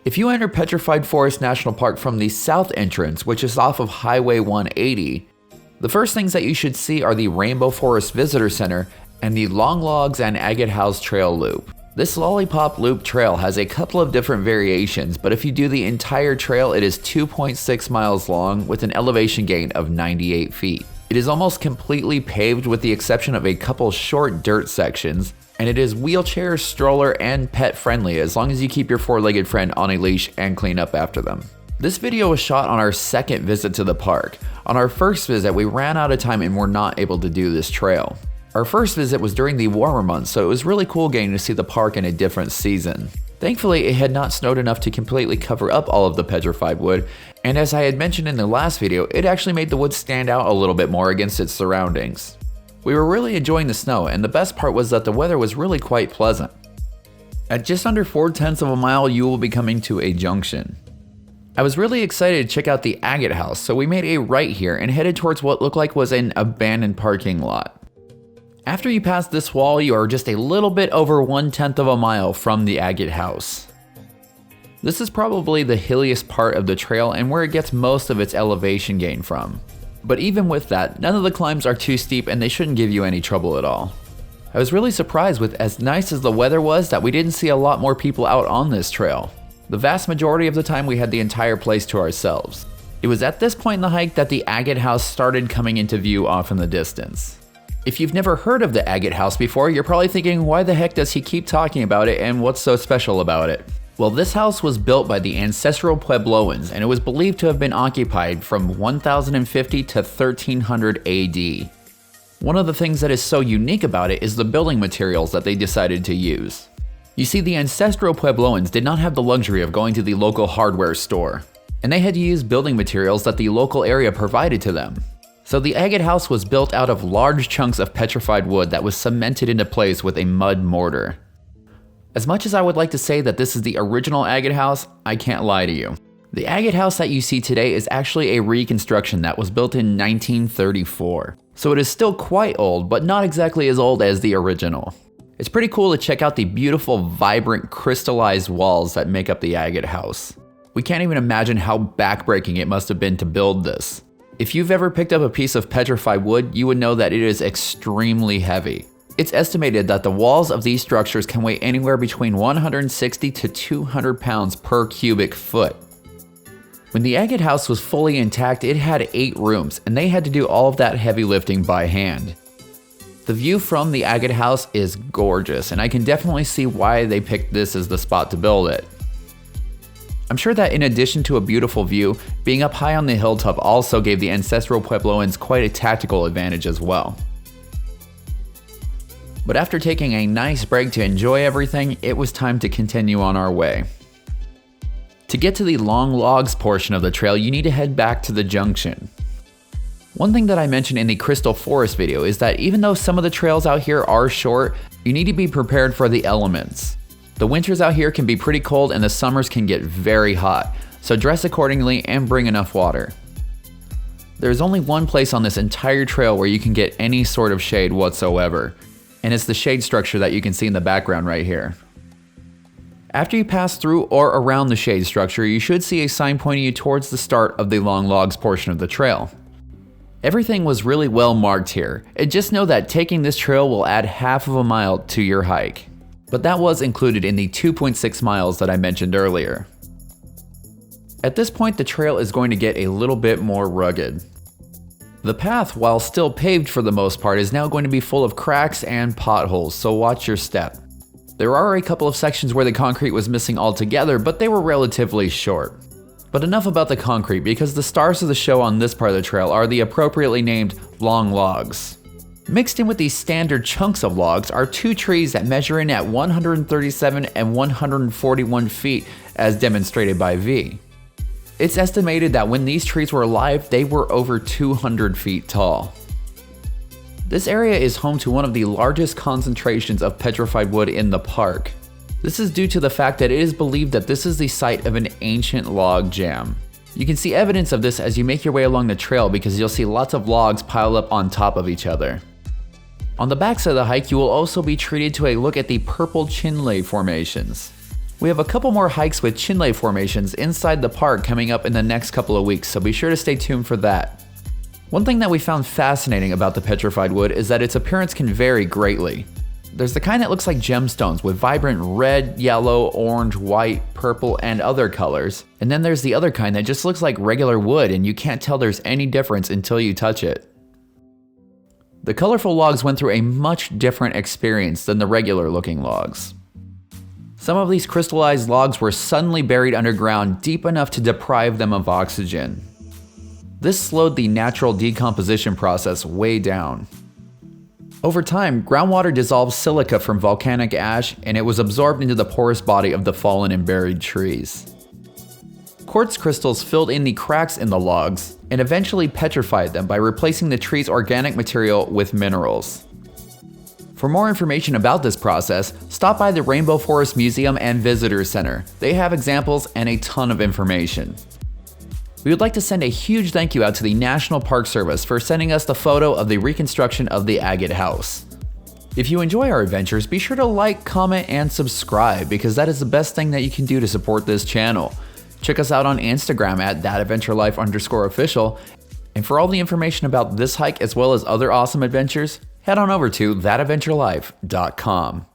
If you enter Petrified Forest National Park from the south entrance, which is off of Highway 180, the first things that you should see are the Rainbow Forest Visitor Center and the Long Logs and Agate House Trail Loop. This Lollipop Loop trail has a couple of different variations, but if you do the entire trail, it is 2.6 miles long with an elevation gain of 98 feet. It is almost completely paved with the exception of a couple short dirt sections, and it is wheelchair, stroller, and pet friendly as long as you keep your four-legged friend on a leash and clean up after them. This video was shot on our second visit to the park. On our first visit, we ran out of time and were not able to do this trail. Our first visit was during the warmer months, so it was really cool getting to see the park in a different season. Thankfully, it had not snowed enough to completely cover up all of the petrified wood, and as I had mentioned in the last video, it actually made the wood stand out a little bit more against its surroundings. We were really enjoying the snow, and the best part was that the weather was really quite pleasant. At just under 4/10 of a mile, you will be coming to a junction. I was really excited to check out the Agate House, so we made a right here and headed towards what looked like was an abandoned parking lot. After you pass this wall, you are just a little bit over 1/10 of a mile from the Agate House. This is probably the hilliest part of the trail and where it gets most of its elevation gain from. But even with that, none of the climbs are too steep and they shouldn't give you any trouble at all. I was really surprised with as nice as the weather was that we didn't see a lot more people out on this trail. The vast majority of the time we had the entire place to ourselves. It was at this point in the hike that the Agate House started coming into view off in the distance. If you've never heard of the Agate House before, you're probably thinking, why the heck does he keep talking about it and what's so special about it? Well, this house was built by the ancestral Puebloans and it was believed to have been occupied from 1050 to 1300 AD. One of the things that is so unique about it is the building materials that they decided to use. You see, the ancestral Puebloans did not have the luxury of going to the local hardware store, and they had to use building materials that the local area provided to them. So the Agate House was built out of large chunks of petrified wood that was cemented into place with a mud mortar. As much as I would like to say that this is the original Agate House, I can't lie to you. The Agate House that you see today is actually a reconstruction that was built in 1934. So it is still quite old, but not exactly as old as the original. It's pretty cool to check out the beautiful, vibrant, crystallized walls that make up the Agate House. We can't even imagine how backbreaking it must have been to build this. If you've ever picked up a piece of petrified wood, you would know that it is extremely heavy. It's estimated that the walls of these structures can weigh anywhere between 160 to 200 pounds per cubic foot. When the Agate House was fully intact, it had 8 rooms, and they had to do all of that heavy lifting by hand. The view from the Agate House is gorgeous, and I can definitely see why they picked this as the spot to build it. I'm sure that in addition to a beautiful view, being up high on the hilltop also gave the ancestral Puebloans quite a tactical advantage as well. But after taking a nice break to enjoy everything, it was time to continue on our way. To get to the Long Logs portion of the trail, you need to head back to the junction. One thing that I mentioned in the Crystal Forest video is that even though some of the trails out here are short, you need to be prepared for the elements. The winters out here can be pretty cold and the summers can get very hot, so dress accordingly and bring enough water. There's only one place on this entire trail where you can get any sort of shade whatsoever, and it's the shade structure that you can see in the background right here. After you pass through or around the shade structure, you should see a sign pointing you towards the start of the Long Logs portion of the trail. Everything was really well marked here, and just know that taking this trail will add half of a mile to your hike. But that was included in the 2.6 miles that I mentioned earlier. At this point, the trail is going to get a little bit more rugged. The path, while still paved for the most part, is now going to be full of cracks and potholes, so watch your step. There are a couple of sections where the concrete was missing altogether, but they were relatively short. But enough about the concrete, because the stars of the show on this part of the trail are the appropriately named Long Logs. Mixed in with these standard chunks of logs are 2 trees that measure in at 137 and 141 feet as demonstrated by V. It's estimated that when these trees were alive, they were over 200 feet tall. This area is home to one of the largest concentrations of petrified wood in the park. This is due to the fact that it is believed that this is the site of an ancient log jam. You can see evidence of this as you make your way along the trail because you'll see lots of logs piled up on top of each other. On the backside of the hike, you will also be treated to a look at the purple chinle formations. We have a couple more hikes with chinle formations inside the park coming up in the next couple of weeks, so be sure to stay tuned for that. One thing that we found fascinating about the petrified wood is that its appearance can vary greatly. There's the kind that looks like gemstones with vibrant red, yellow, orange, white, purple, and other colors. And then there's the other kind that just looks like regular wood and you can't tell there's any difference until you touch it. The colorful logs went through a much different experience than the regular looking logs. Some of these crystallized logs were suddenly buried underground deep enough to deprive them of oxygen. This slowed the natural decomposition process way down. Over time, groundwater dissolved silica from volcanic ash and it was absorbed into the porous body of the fallen and buried trees. Quartz crystals filled in the cracks in the logs and eventually petrified them by replacing the tree's organic material with minerals. For more information about this process, stop by the Rainbow Forest Museum and Visitor Center. They have examples and a ton of information. We would like to send a huge thank you out to the National Park Service for sending us the photo of the reconstruction of the Agate House. If you enjoy our adventures, be sure to like, comment, and subscribe because that is the best thing that you can do to support this channel. Check us out on Instagram at @thatadventurelife_official. And for all the information about this hike as well as other awesome adventures, head on over to thatadventurelife.com.